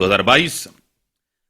2022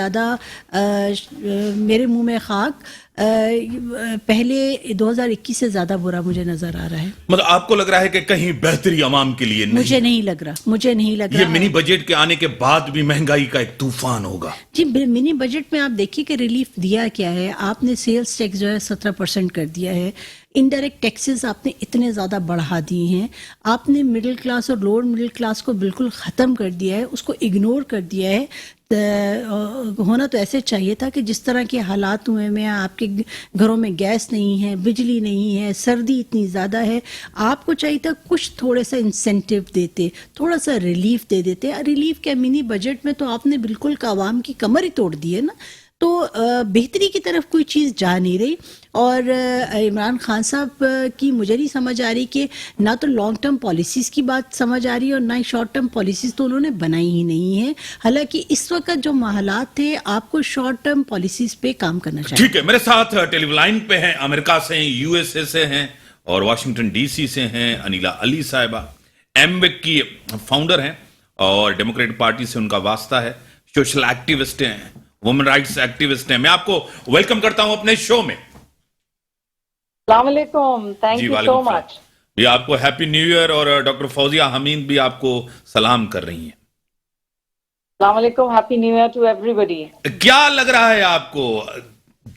زیادہ میرے منہ میں خاک پہلے 2021 سے زیادہ برا مجھے نظر آ رہا ہے. مطلب آپ کو لگ رہا ہے کہ کہیں بہتری عوام کے لیے نہیں؟ مجھے نہیں لگ رہا. یہ منی بجٹ کے آنے کے بعد بھی مہنگائی کا ایک طوفان ہوگا. جی منی بجٹ میں آپ دیکھیے کہ ریلیف دیا کیا ہے. آپ نے سیلز ٹیکس جو ہے 17% کر دیا ہے. انڈائریکٹ ٹیکسز آپ نے اتنے زیادہ بڑھا دیے ہیں. آپ نے مڈل کلاس اور لوور مڈل کلاس کو بالکل ختم کر دیا ہے, اس کو اگنور کر دیا ہے. ہونا تو ایسے چاہیے تھا کہ جس طرح کے حالات ہوئے میں آپ کے گھروں میں گیس نہیں ہے, بجلی نہیں ہے, سردی اتنی زیادہ ہے, آپ کو چاہیے تھا کچھ تھوڑے سا انسینٹیو دیتے, تھوڑا سا ریلیف دے دیتے. ریلیف کیا منی بجٹ میں تو آپ نے بالکل عوام کی کمر ہی توڑ دی ہے نا. تو بہتری کی طرف کوئی چیز جا نہیں رہی. اور عمران خان صاحب کی مجھے نہیں سمجھ آ رہی کہ نہ تو لانگ ٹرم پالیسیز کی بات سمجھ آ رہی ہے اور نہ ہی شارٹ ٹرم پالیسیز تو انہوں نے بنائی ہی نہیں ہے. حالانکہ اس وقت جو حالات تھے آپ کو شارٹ ٹرم پالیسیز پہ کام کرنا چاہیے. ٹھیک ہے, میرے ساتھ ٹیلی لائن پہ ہیں, امریکہ سے ہیں, یو ایس اے سے ہیں اور واشنگٹن ڈی سی سے ہیں انیلا علی صاحبہ. ایم ویک کی فاؤنڈر ہیں اور ڈیموکریٹ پارٹی سے ان کا واسطہ ہے. سوشل ایکٹیوسٹ ہیں, وومن رائٹس ایکٹیوسٹ ہیں. میں آپ کو ویلکم کرتا ہوں اپنے شو میں. السلام علیکم, تھینک یو سو مچ. جی آپ کو ہیپی نیو ایئر, اور ڈاکٹر فوزیہ حمید بھی آپ کو سلام کر رہی ہیں. السلام علیکم, happy new year to everybody. کیا لگ رہا ہے آپ کو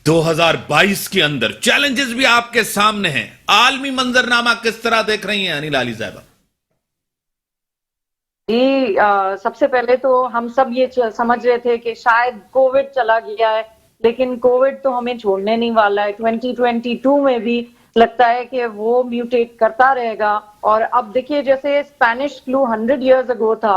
2022 کے اندر چیلنجز بھی آپ کے سامنے ہیں, عالمی منظرنامہ کس طرح دیکھ رہی ہیں انیلا علی صاحبہ؟ جی سب سے پہلے تو ہم سب یہ سمجھ رہے تھے کہ شاید کووڈ چلا گیا ہے, لیکن کووڈ تو ہمیں چھوڑنے نہیں والا ہے. 2022 میں بھی لگتا ہے کہ وہ میوٹیٹ کرتا رہے گا. اور اب دیکھیے جیسے اسپینش فلو 100 ایئرز اگو تھا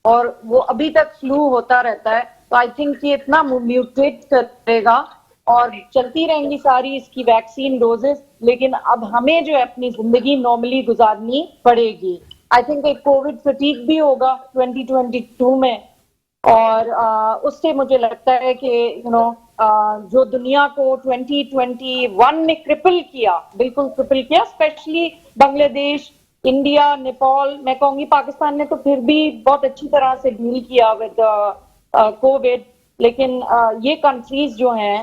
اور وہ ابھی تک فلو ہوتا رہتا ہے, تو آئی تھنک یہ اتنا میوٹیٹ کرے گا اور چلتی رہیں گی ساری اس کی ویکسین ڈوزز. لیکن اب ہمیں جو ہے اپنی زندگی نارملی گزارنی پڑے گی. آئی تھنک ایک کووڈ فٹیگ بھی ہوگا 2022 میں, اور اس سے مجھے لگتا ہے کہ جو دنیا کو 2021 میں کرپل کیا, بالکل کرپل کیا, اسپیشلی بنگلہ دیش, انڈیا, نیپال, میں کہوں گی پاکستان نے تو پھر بھی بہت اچھی طرح سے ڈیل کیا ود کووڈ. لیکن یہ کنٹریز جو ہیں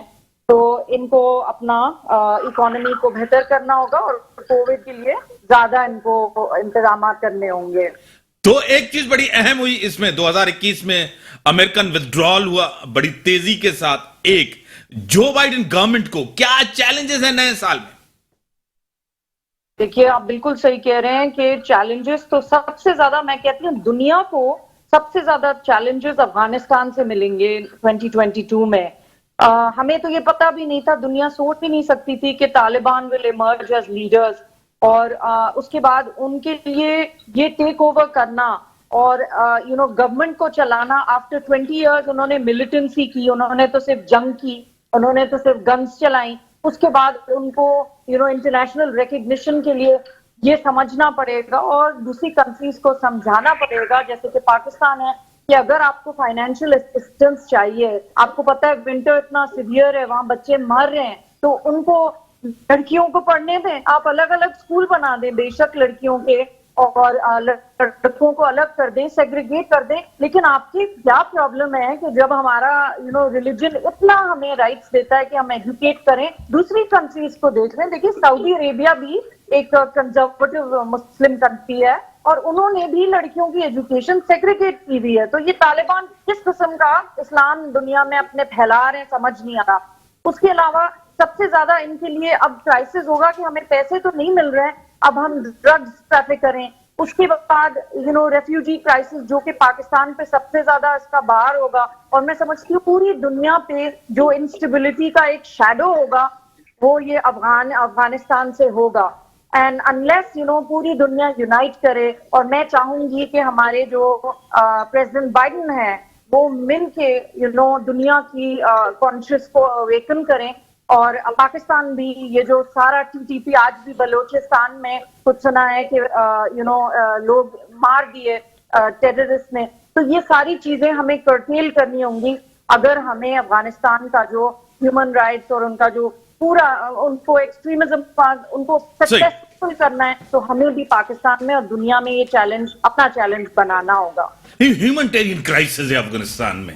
تو ان کو اپنا اکانومی کو بہتر کرنا ہوگا اور کووڈ کے لیے زیادہ ان کو انتظامات کرنے ہوں گے. تو ایک چیز بڑی اہم ہوئی اس میں 2021 میں امریکن ودڈرال ہوا بڑی تیزی کے ساتھ. ایک جو بائیڈن گورنمنٹ کو کیا چیلنجز ہیں نئے سال میں؟ دیکھیے آپ بالکل صحیح کہہ رہے ہیں کہ چیلنجز تو سب سے زیادہ, میں کہتی ہوں دنیا کو سب سے زیادہ چیلنجز افغانستان سے ملیں گے 2022 میں. ہمیں تو یہ پتا بھی نہیں تھا, دنیا سوچ بھی نہیں سکتی تھی کہ Taliban will emerge as leaders, اور اس کے بعد ان کے لیے یہ ٹیک اوور کرنا اور گورنمنٹ کو چلانا. آفٹر 20 ایئرز انہوں نے ملیٹنسی کی, انہوں نے تو صرف جنگ کی, انہوں نے تو صرف گنز چلائیں. اس کے بعد ان کو انٹرنیشنل ریکگنیشن کے لیے یہ سمجھنا پڑے گا اور دوسری کنٹریز کو سمجھانا پڑے گا, جیسے کہ پاکستان ہے, کہ اگر آپ کو فائنینشیل اسسٹنس چاہیے, آپ کو پتہ ہے ونٹر اتنا سیویئر ہے, وہاں بچے مر رہے ہیں, تو ان کو لڑکیوں کو پڑھنے دیں, آپ الگ الگ اسکول بنا دیں بے شک لڑکیوں کے, اور لڑکوں کو الگ کر دیں, سیگریگیٹ کر دیں. لیکن آپ کی کیا پرابلم ہے کہ جب ہمارا ریلیجن اتنا ہمیں رائٹس دیتا ہے کہ ہم ایجوکیٹ کریں, دوسری کنٹریز کو دیکھ لیں. دیکھیے سعودی عربیہ بھی ایک کنزرویٹو مسلم کنٹری ہے اور انہوں نے بھی لڑکیوں کی ایجوکیشن سیگریگیٹ کی ہوئی ہے. تو یہ طالبان کس قسم کا اسلام دنیا میں اپنے پھیلا رہے ہیں سمجھ نہیں آ رہا. اس کے علاوہ سب سے زیادہ ان کے لیے اب کرائسس ہوگا کہ ہمیں پیسے تو نہیں مل رہے ہیں, اب ہم ڈرگز ٹریفک کریں. اس کے بعد ریفیوجی کرائسس جو کہ پاکستان پہ سب سے زیادہ اس کا بار ہوگا, اور میں سمجھتی ہوں پوری دنیا پہ جو انسٹیبلٹی کا ایک شیڈو ہوگا وہ یہ افغانستان سے ہوگا. اینڈ انلیس پوری دنیا یونائٹ کرے, اور میں چاہوں گی کہ ہمارے جو پریزیڈنٹ بائیڈن ہیں وہ مل کے دنیا کی کانشیس کو اویکن کریں. اور پاکستان بھی یہ جو سارا ٹی ٹی پی, آج بھی بلوچستان میں کچھ سنا ہے کہ لوگ مار دیے ٹیررسٹ نے, تو یہ ساری چیزیں ہمیں کرٹیل کرنی ہوں گی اگر ہمیں افغانستان کا جو ہیومن رائٹس اور ان کا جو پورا ان کو ایکسٹریمزم ان کو سکسیسفل کرنا ہے. تو ہمیں بھی پاکستان میں اور دنیا میں یہ چیلنج اپنا چیلنج بنانا ہوگا. ہیومنٹیرین کرائسس ہے افغانستان میں,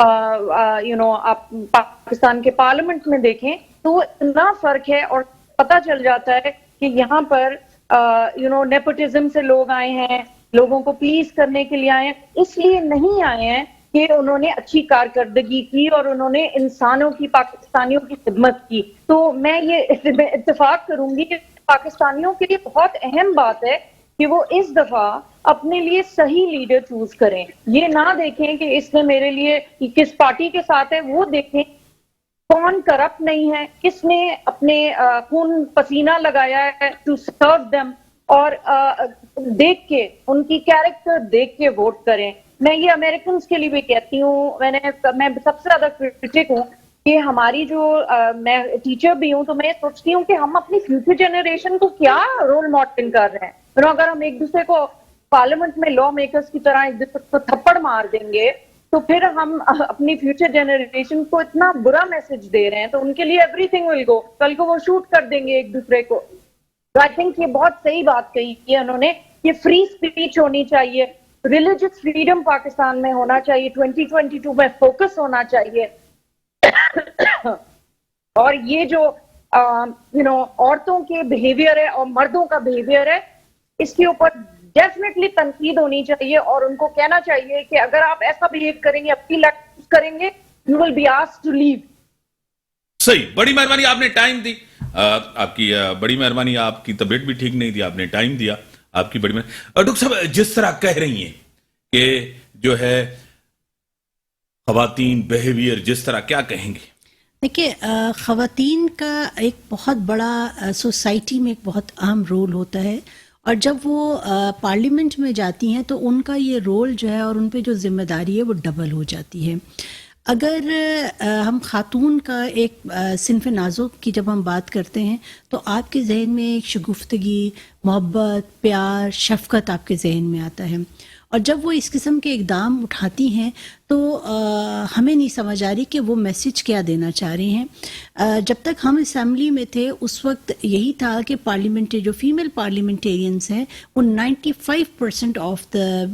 آپ پاکستان کے پارلیمنٹ میں دیکھیں تو اتنا فرق ہے، اور پتہ چل جاتا ہے کہ یہاں پر نیپوٹزم سے لوگ آئے ہیں، لوگوں کو پلیز کرنے کے لیے آئے ہیں، اس لیے نہیں آئے ہیں کہ انہوں نے اچھی کارکردگی کی اور انہوں نے انسانوں کی، پاکستانیوں کی خدمت کی. تو میں یہ اتفاق کروں گی کہ پاکستانیوں کے لیے بہت اہم بات ہے کہ وہ اس دفعہ اپنے لیے صحیح لیڈر چوز کریں. یہ نہ دیکھیں کہ اس نے میرے لیے کس پارٹی کے ساتھ ہے، وہ دیکھیں کون کرپٹ نہیں ہے، کس نے اپنے خون پسینہ لگایا ہے ٹو سرو دیم، اور دیکھ کے ان کی کیریکٹر دیکھ کے ووٹ کریں. میں یہ امریکنز کے لیے بھی کہتی ہوں، میں سب سے زیادہ کرٹک ہوں کہ ہماری جو میں ٹیچر بھی ہوں، تو میں سوچتی ہوں کہ ہم اپنی فیوچر جنریشن کو کیا رول ماڈل کر رہے ہیں. اگر ہم ایک دوسرے کو پارلیمنٹ میں لا میکرز کی طرح ایک دوسرے کو تھپڑ مار دیں گے تو پھر ہم اپنی فیوچر جنریشن کو اتنا برا میسج دے رہے ہیں، تو ان کے لیے ایوری تھنگ ول گو، کل کو وہ شوٹ کر دیں گے ایک دوسرے کو. آئی تھنک یہ بہت صحیح بات کہی ہے انہوں نے، یہ فری اسپیچ ہونی چاہیے، ریلیجس فریڈم پاکستان میں ہونا چاہیے، 2022 میں فوکس ہونا چاہیے. اور یہ جو عورتوں کے بیہیویئر ہے اور مردوں کا بیہیویئر ہے، اس کے اوپر ڈیفینیٹلی تنقید ہونی چاہیے، اور ان کو کہنا چاہیے کہ اگر آپ ایسا بہیو کریں گے، اپنی لائف کریں گے، you will be asked to leave. صحیح، بڑی مہربانی، آپ نے ٹائم دی. آپ کی بڑی مہربانی، آپ کی طبیعت بھی ٹھیک نہیں تھی، آپ نے ٹائم دیا، آپ کی بڑی مہربانی. ڈاکٹر صاحب، جس طرح کہہ رہی ہیں کہ جو ہے خواتین بیہیویئر، جس طرح، کیا کہیں گے؟ دیکھیے، خواتین کا ایک بہت بڑا سوسائٹی میں ایک بہت اہم رول ہوتا ہے، اور جب وہ پارلیمنٹ میں جاتی ہیں تو ان کا یہ رول جو ہے اور ان پہ جو ذمہ داری ہے وہ ڈبل ہو جاتی ہے. اگر ہم خاتون کا ایک صنف نازک کی جب ہم بات کرتے ہیں تو آپ کے ذہن میں ایک شگفتگی، محبت، پیار، شفقت آپ کے ذہن میں آتا ہے، اور جب وہ اس قسم کے اقدام اٹھاتی ہیں تو ہمیں نہیں سمجھ آ رہی کہ وہ میسج کیا دینا چاہ رہی ہیں. جب تک ہم اسمبلی میں تھے اس وقت یہی تھا کہ جو فیمیل پارلیمنٹیرینز ہیں وہ 95% of the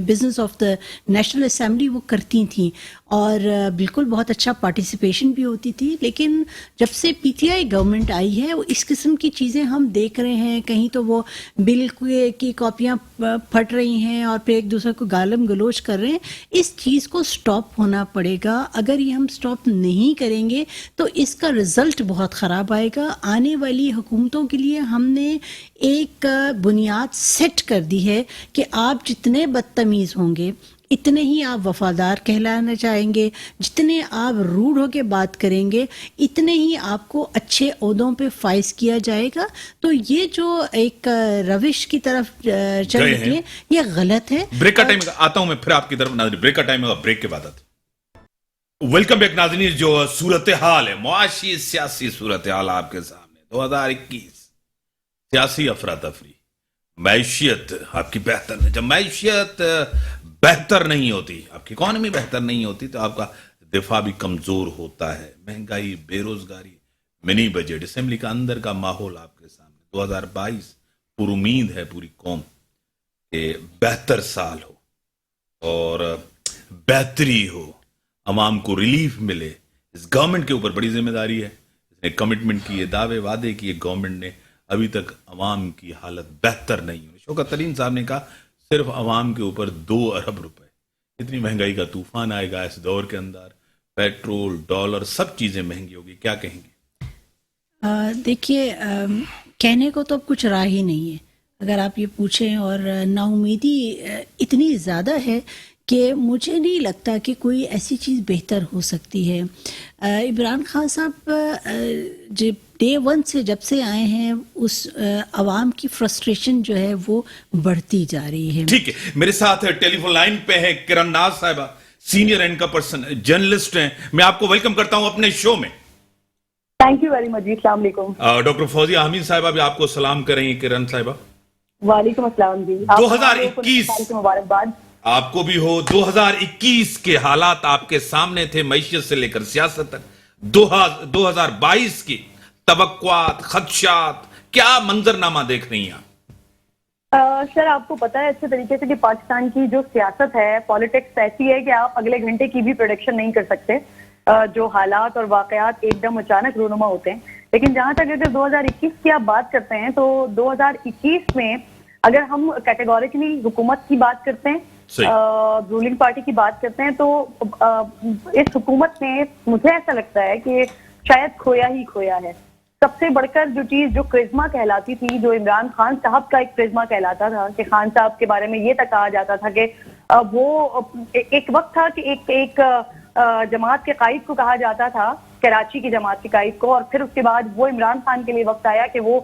business of the national assembly وہ کرتی تھیں، اور بالکل بہت اچھا پارٹیسپیشن بھی ہوتی تھی. لیکن جب سے پی ٹی آئی گورنمنٹ آئی ہے، وہ اس قسم کی چیزیں ہم دیکھ رہے ہیں، کہیں تو وہ بل کی کاپیاں پھٹ رہی ہیں اور پھر ایک دوسرے کو گالم گلوچ کر رہے ہیں. اس چیز کو سٹاپ ہونا پڑے گا. اگر یہ ہم سٹاپ نہیں کریں گے تو اس کا رزلٹ بہت خراب آئے گا. آنے والی حکومتوں کے لیے ہم نے ایک بنیاد سیٹ کر دی ہے کہ آپ جتنے بدتمیز ہوں گے اتنے ہی آپ وفادار کہلانا چاہیں گے، جتنے آپ روڈ ہو کے بات کریں گے اتنے ہی آپ کو اچھے عہدوں پہ فائز کیا جائے گا. تو یہ جو ایک روش کی طرف چل رہی ہے یہ غلط ہے. بریک کا ٹائم آتا ہوں میں پھر آپ کی طرف. ناظرین، بریک کا ٹائم ہے، بریک کے بعد آتے. ویلکم بیک ناظرین. جو صورتحال ہے، معاشی سیاسی صورتحال آپ کے سامنے 2021، سیاسی افراتفری، معیشت آپ کی بہتر نہیں. جب معیشت بہتر نہیں ہوتی، آپ کی اکانومی بہتر نہیں ہوتی، تو آپ کا دفاع بھی کمزور ہوتا ہے. مہنگائی، بے روزگاری، منی بجٹ، اسمبلی کا اندر کا ماحول آپ کے سامنے. 2022 پر امید ہے پوری قوم کہ بہتر سال ہو اور بہتری ہو، عوام کو ریلیف ملے. اس گورنمنٹ کے اوپر بڑی ذمہ داری ہے. اس نے کمٹمنٹ کیے، دعوے وعدے کیے گورنمنٹ نے، ابھی تک عوام کی حالت بہتر نہیں ہوئی. شوکت ترین صاحب نے کہا صرف عوام کے اوپر 2 ارب روپے. اتنی مہنگائی کا طوفان آئے گا اس دور کے اندر. پیٹرول، ڈالر، سب چیزیں مہنگی ہوگی. کیا کہیں گے؟ دیکھیے، کہنے کو تو اب کچھ راہ ہی نہیں ہے اگر آپ یہ پوچھیں، اور نا امیدی اتنی زیادہ ہے کہ مجھے نہیں لگتا کہ کوئی ایسی چیز بہتر ہو سکتی ہے. عمران خان صاحب ڈے 1 سے جب سے آئے ہیں، اس عوام کی فرسٹریشن جو ہے وہ بڑھتی جا رہی ہے. ٹھیک ہے، میرے ساتھ ٹیلی فون لائن پہ ہے کرن ناز صاحبہ، سینئر اینکر پرسن، جرنلسٹ ہیں. میں آپ کو ویلکم کرتا ہوں اپنے شو میں. تھینک یو ویری مچ جی. السلام علیکم. ڈاکٹر فوزیہ حمید صاحبہ بھی آپ کو سلام کریں گے. کرن صاحبہ، وعلیکم السلام جی. 2021 مبارکباد آپ کو بھی ہو. 2021 کے حالات آپ کے سامنے تھے، معیشت سے لے کر سیاست تک. 2022 کی توقعات، خدشات، کیا منظر نامہ دیکھ رہی ہیں آپ؟ سر آپ کو پتا ہے اچھے طریقے سے کہ پاکستان کی جو سیاست ہے، پالیٹکس ایسی ہے کہ آپ اگلے گھنٹے کی بھی پروڈکشن نہیں کر سکتے. جو حالات اور واقعات ایک دم اچانک رونما ہوتے ہیں. لیکن جہاں تک اگر 2021 کی آپ بات کرتے ہیں تو 2021 میں اگر ہم کیٹیگوریکلی حکومت کی بات کرتے ہیں، رولنگ پارٹی کی بات کرتے ہیں، تو اس حکومت میں مجھے ایسا لگتا ہے کہ شاید کھویا ہی کھویا ہے. سب سے بڑھ کر جو چیز جو کرزما کہلاتی تھی، جو عمران خان صاحب کا ایک کرزما کہلاتا تھا کہ خان صاحب کے بارے میں یہ تک کہا جاتا تھا کہ وہ ایک وقت تھا کہ ایک جماعت کے قائد کو کہا جاتا تھا، کراچی کی جماعت کے قائد کو، اور پھر اس کے بعد وہ عمران خان کے لیے وقت آیا کہ وہ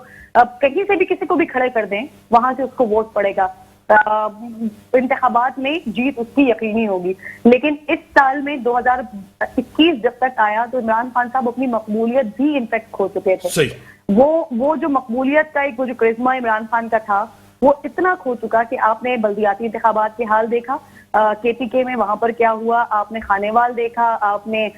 کہیں سے بھی کسی کو بھی کھڑے کر دیں، وہاں سے اس کو ووٹ پڑے گا، انتخابات میں جیت اس کی یقینی ہوگی. لیکن اس سال میں 2021 جب تک آیا تو عمران خان صاحب اپنی مقبولیت بھی انفیکٹ کھو چکے تھے. وہ جو مقبولیت کا ایک وہ جو کرزما عمران خان کا تھا وہ اتنا کھو چکا کہ آپ نے بلدیاتی انتخابات کے حال دیکھا، کے پی کے میں وہاں پر کیا ہوا، آپ نے خانے وال دیکھا، آپ نے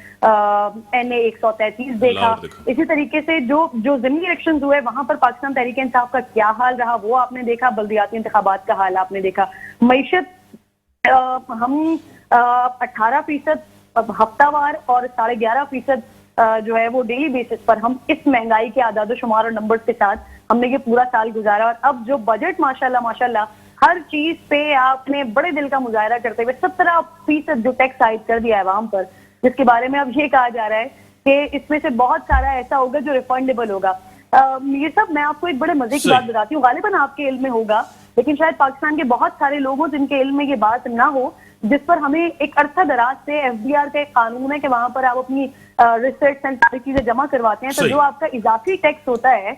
NA 133 دیکھا. اسی طریقے سے جو ضمنی الیکشنز ہوئے وہاں پر پاکستان تحریک انصاف کا کیا حال رہا وہ آپ نے دیکھا، بلدیاتی انتخابات کا حال آپ نے دیکھا. معیشت ہم 18% ہفتہ وار اور 11.5% جو ہے وہ ڈیلی بیسس پر ہم اس مہنگائی کے اعداد و شمار اور نمبرز کے ساتھ ہم نے یہ پورا سال گزارا. اور اب جو بجٹ ماشاءاللہ ہر چیز پہ آپ نے بڑے دل کا مظاہرہ کرتے ہوئے 17% جو ٹیکس عائد کر دیا ہے عوام پر، جس کے بارے میں اب یہ کہا جا رہا ہے کہ اس میں سے بہت سارا ایسا ہوگا جو ریفنڈیبل ہوگا. میر صاحب میں آپ کو ایک بڑے مزے کی بات بتاتی ہوں، غالباً آپ کے علم میں ہوگا لیکن شاید پاکستان کے بہت سارے لوگ ہوں جن کے علم میں یہ بات نہ ہو، جس پر ہمیں ایک عرصہ دراز سے FBR کا ایک قانون ہے کہ وہاں پر آپ اپنی ریسرچ اینڈ ساری چیزیں جمع کرواتے ہیں، تو جو آپ کا اضافی ٹیکس ہوتا ہے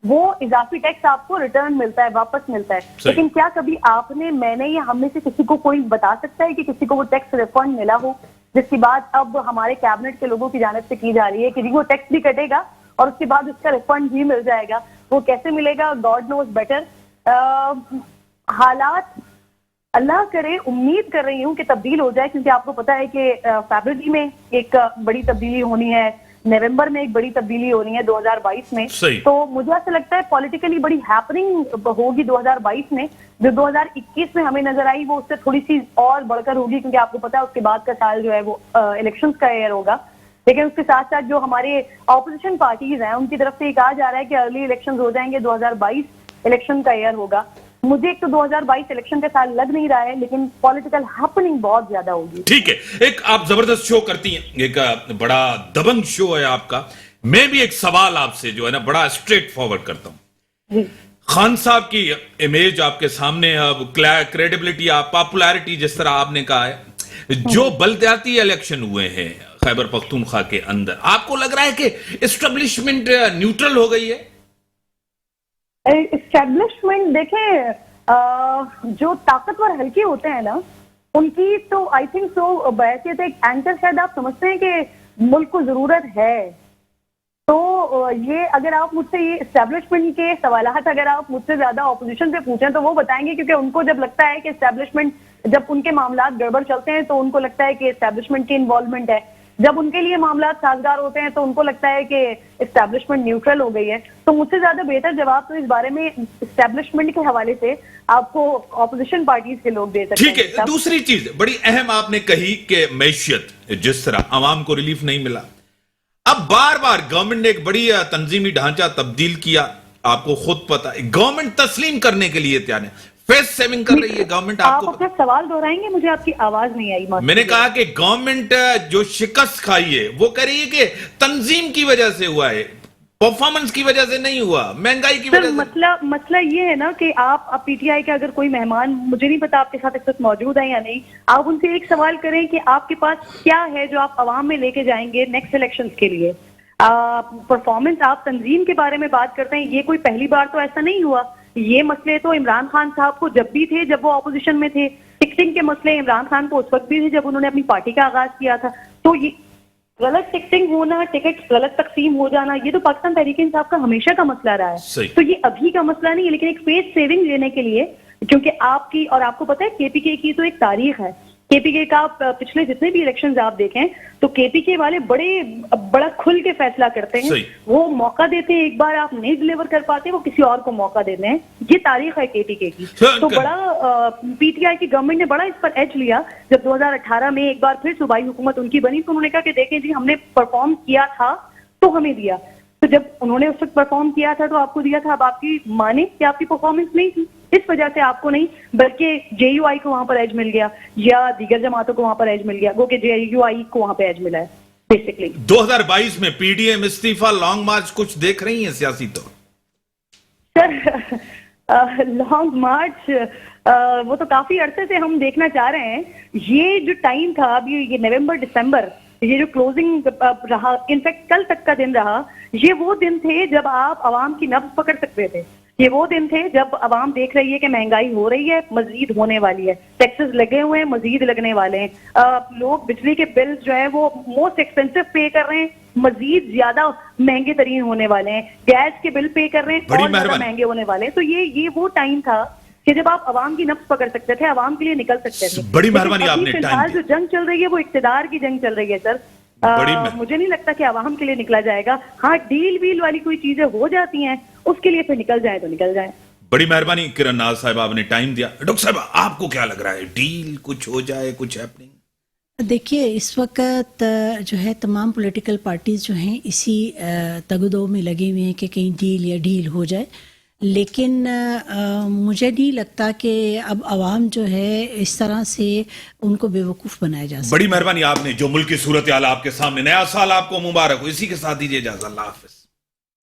وہ اضافی ٹیکس آپ کو ریٹرن ملتا ہے، واپس ملتا ہے. لیکن کیا کبھی آپ نے، میں نے یا ہم میں سے کسی کو کوئی بتا سکتا ہے کہ کسی کو وہ ٹیکس ریفنڈ ملا ہو، جس کی بات اب ہمارے کیبنٹ کے لوگوں کی جانب سے کی جا رہی ہے کہ وہ ٹیکس بھی کٹے گا اور اس کے بعد اس کا ریفنڈ بھی مل جائے گا؟ وہ کیسے ملے گا؟ God knows better. حالات اللہ کرے، امید کر رہی ہوں کہ تبدیل ہو جائے، کیونکہ آپ کو پتا ہے کہ فیبرری میں ایک بڑی تبدیلی ہونی ہے، نومبر میں ایک بڑی تبدیلی ہونی ہے 2022 میں. تو مجھے ایسا لگتا ہے پولیٹیکلی بڑی ہیپننگ ہوگی 2022 میں. جو 2021 میں ہمیں نظر آئی وہ اس سے تھوڑی سی اور بڑھ کر ہوگی، کیونکہ آپ کو پتا ہے اس کے بعد کا سال جو ہے وہ الیکشنز کا ایئر ہوگا. لیکن اس کے ساتھ ساتھ جو ہمارے اپوزیشن پارٹیز ہیں ان کی طرف سے یہ کہا جا رہا ہے کہ ارلی الیکشنز ہو جائیں گے، 2022 الیکشن کا ایئر ہوگا. مجھے ایک تو 2022 الیکشن کا سال لگ نہیں رہا ہے، لیکن پولیٹیکل ہیپننگ بہت زیادہ ہوگی. ٹھیک ہے، ایک آپ زبردست شو کرتی ہیں، ایک بڑا دبنگ شو ہے آپ کا. میں بھی ایک سوال آپ سے جو ہے نا بڑا اسٹریٹ فارورڈ کرتا ہوں. خان صاحب کی امیج آپ کے سامنے، اب کریڈیبلٹی، پاپولیرٹی جس طرح آپ نے کہا ہے، جو بلدیاتی الیکشن ہوئے ہیں خیبر پختونخوا کے اندر، آپ کو لگ رہا ہے کہ اسٹیبلشمنٹ نیوٹرل ہو گئی ہے؟ اسٹیبلشمنٹ دیکھیں، جو طاقتور حلقے ہوتے ہیں نا ان کی تو آئی تھنک سو بحیثیت ایک اینکر شاید آپ سمجھتے ہیں کہ ملک کو ضرورت ہے. تو یہ اگر آپ مجھ سے یہ اسٹیبلشمنٹ کے سوالات اگر آپ مجھ سے زیادہ اپوزیشن سے پوچھیں تو وہ بتائیں گے، کیونکہ ان کو جب لگتا ہے کہ اسٹیبلشمنٹ، جب ان کے معاملات گڑبڑ چلتے ہیں تو ان کو لگتا ہے کہ اسٹیبلشمنٹ کی انوالومنٹ ہے. جب ان کے لیے معاملات سازگار ہوتے ہیں تو ان کو لگتا ہے کہ اسٹیبلشمنٹ نیوٹرل ہو گئی ہے. تو مجھ سے زیادہ بہتر جواب تو اس بارے میں اسٹیبلشمنٹ کے حوالے سے آپ کو اپوزیشن پارٹیز کے لوگ دے سکتے ہیں. ٹھیک ہے، دوسری چیز بڑی اہم آپ نے کہی کہ معیشت جس طرح عوام کو ریلیف نہیں ملا. اب بار بار گورنمنٹ نے ایک بڑی تنظیمی ڈھانچہ تبدیل کیا، آپ کو خود پتا ہے گورنمنٹ تسلیم کرنے کے لیے تیار ہے، فیس سیونگ کر رہی ہے گورنمنٹ. آپ اپنا سوال دہرائیں گے؟ مجھے آپ کی آواز نہیں آئی. میں نے کہا کہ گورنمنٹ جو شکست کھائی ہے وہ کہہ رہی ہے کہ تنظیم کی وجہ سے ہوا ہے، پرفارمنس کی وجہ سے نہیں ہوا، مہنگائی کی وجہ سے. مسئلہ یہ ہے نا کہ آپ پی ٹی آئی کے اگر کوئی مہمان، مجھے نہیں پتا آپ کے ساتھ اس وقت موجود ہیں یا نہیں، آپ ان سے ایک سوال کریں کہ آپ کے پاس کیا ہے جو آپ عوام میں لے کے جائیں گے نیکسٹ الیکشنز کے لیے. پرفارمنس، آپ تنظیم کے بارے میں بات کرتے ہیں، یہ کوئی پہلی بار تو ایسا نہیں ہوا. یہ مسئلے تو عمران خان صاحب کو جب بھی تھے جب وہ اپوزیشن میں تھے، ٹکٹنگ کے مسئلے عمران خان کو اس وقت بھی تھے جب انہوں نے اپنی پارٹی کا آغاز کیا تھا. تو یہ غلط ٹکٹنگ ہونا، ٹکٹ غلط تقسیم ہو جانا، یہ تو پاکستان تحریک انصاف کا ہمیشہ کا مسئلہ رہا ہے. تو یہ ابھی کا مسئلہ نہیں ہے، لیکن ایک فیس سیونگ لینے کے لیے، کیونکہ آپ کی اور آپ کو پتا ہے کے پی کے کی تو ایک تاریخ ہے KPK کا پچھلے جتنے بھی الیکشنز آپ دیکھیں تو KPK والے بڑا کھل کے فیصلہ کرتے ہیں. وہ موقع دیتے ہیں, ایک بار آپ نہیں ڈلیور کر پاتے وہ کسی اور کو موقع دیتے ہیں. یہ تاریخ ہے KPK کی. تو بڑا PTI کی گورنمنٹ نے بڑا اس پر ایج لیا جب 2018 میں ایک بار پھر صوبائی حکومت ان کی بنی, تو انہوں نے کہا کہ دیکھیں جی ہم نے پرفارم کیا تھا تو ہمیں دیا. تو جب انہوں نے اس وقت پرفارم کیا تھا تو آپ کو دیا تھا, اب آپ کی مانے کہ آپ کی پرفارمنس نہیں تھی, اس وجہ سے آپ کو نہیں, بلکہ JUI کو وہاں پر ایج مل گیا یا دیگر جماعتوں کو وہاں پر ایج مل گیا, گو کہ JUI کو وہاں پہ ایج ملا ہے بیسکلی. 2022 میں PDM استعفا, لانگ مارچ کچھ دیکھ رہی ہیں سیاسی طور؟ سر لانگ مارچ وہ تو کافی عرصے سے ہم دیکھنا چاہ رہے ہیں. یہ جو ٹائم تھا ابھی یہ نومبر دسمبر, یہ جو کلوزنگ رہا, انفیکٹ کل تک کا دن رہا, یہ وہ دن تھے جب آپ عوام کی نبض پکڑ سکتے تھے. یہ وہ دن تھے جب عوام دیکھ رہی ہے کہ مہنگائی ہو رہی ہے, مزید ہونے والی ہے, ٹیکسز لگے ہوئے ہیں, مزید لگنے والے ہیں, لوگ بجلی کے بل جو ہے وہ موسٹ ایکسپینسو پے کر رہے ہیں, مزید زیادہ مہنگے ترین ہونے والے ہیں, گیس کے بل پے کر رہے ہیں اور زیادہ مہنگے ہونے والے ہیں. تو یہ وہ ٹائم تھا کہ جب آپ عوام کی نبض پکڑ سکتے تھے, عوام کے لیے نکل سکتے تھے. بڑی مہربانی آپ نے فی الحال جو جنگ چل رہی ہے وہ اقتدار کی جنگ چل رہی ہے سر. مجھے نہیں لگتا کہ عوام کے لیے نکلا جائے گا. ہاں ڈیل ویل والی کوئی چیزیں ہو جاتی ہیں, اس کے لیے پھر نکل جائے تو نکل جائے. بڑی مہربانی کرن ناز صاحب, آپ نے ٹائم دیا. ڈاکٹر صاحب آپ کو کیا لگ رہا ہے, ڈیل کچھ ہو جائے, کچھ ہیپننگ؟ دیکھیے اس وقت جو ہے تمام پولیٹیکل پارٹیز جو ہیں اسی تگدو میں لگے ہوئے ہیں کہ کہیں ڈیل یا ڈیل ہو جائے, لیکن مجھے نہیں لگتا کہ اب عوام جو ہے اس طرح سے ان کو بیوقوف بنایا جا سکتا. بڑی مہربانی آپ نے جو ملک کی صورتحال آپ کے سامنے, نیا سال آپ کو مبارک ہو. اسی کے ساتھ دیجیے اجازت, اللہ حافظ.